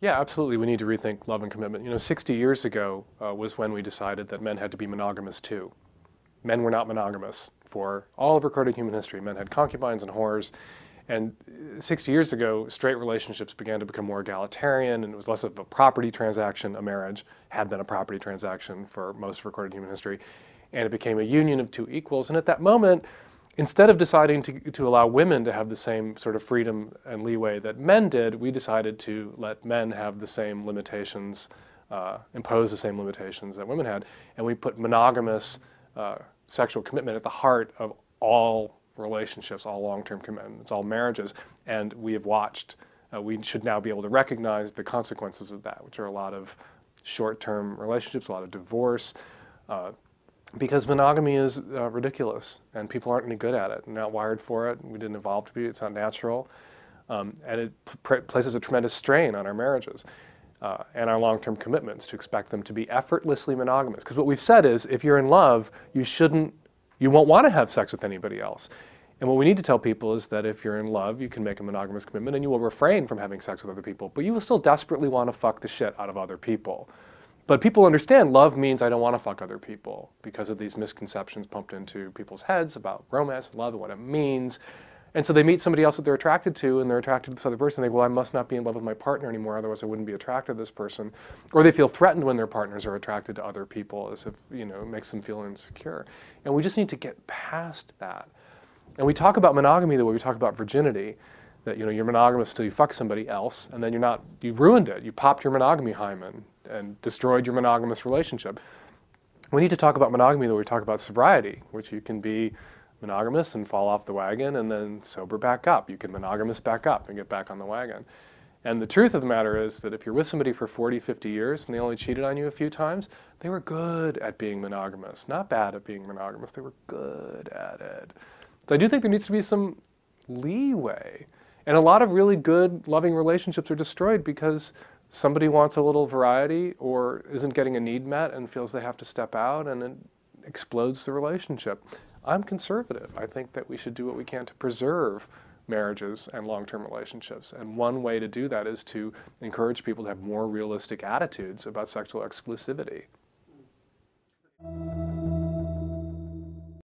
Yeah, absolutely. We need to rethink love and commitment. 60 years ago was when we decided that men had to be monogamous too. Men were not monogamous for all of recorded human history. Men had concubines and whores. And 60 years ago, straight relationships began to become more egalitarian, and it was less of a property transaction. A marriage had been a property transaction for most of recorded human history. And it became a union of two equals. And at that moment, instead of deciding to allow women to have the same sort of freedom and leeway that men did, we decided to let men have the same limitations, impose the same limitations that women had. And we put monogamous sexual commitment at the heart of all relationships, all long-term commitments, all marriages. And we have watched, we should now be able to recognize the consequences of that, which are a lot of short-term relationships, a lot of divorce, because monogamy is ridiculous, and people aren't any good at it. They're not wired for it. We didn't evolve to be. It's not natural. And it places a tremendous strain on our marriages and our long-term commitments to expect them to be effortlessly monogamous. Because what we've said is, if you're in love, you won't want to have sex with anybody else. And what we need to tell people is that if you're in love, you can make a monogamous commitment and you will refrain from having sex with other people, but you will still desperately want to fuck the shit out of other people. But people understand love means I don't want to fuck other people because of these misconceptions pumped into people's heads about romance and love and what it means. And so they meet somebody else that they're attracted to, and they're attracted to this other person. They go, well, I must not be in love with my partner anymore, otherwise I wouldn't be attracted to this person. Or they feel threatened when their partners are attracted to other people, as if, it makes them feel insecure. And we just need to get past that. And we talk about monogamy the way we talk about virginity, that you're monogamous until you fuck somebody else, and then you ruined it. You popped your monogamy hymen and destroyed your monogamous relationship. We need to talk about monogamy the way we talk about sobriety, which you can be monogamous and fall off the wagon and then sober back up. You can monogamous back up and get back on the wagon. And the truth of the matter is that if you're with somebody for 40, 50 years and they only cheated on you a few times, they were good at being monogamous. Not bad at being monogamous, they were good at it. So I do think there needs to be some leeway. And a lot of really good, loving relationships are destroyed because somebody wants a little variety or isn't getting a need met and feels they have to step out, and it explodes the relationship. I'm conservative. I think that we should do what we can to preserve marriages and long-term relationships. And one way to do that is to encourage people to have more realistic attitudes about sexual exclusivity.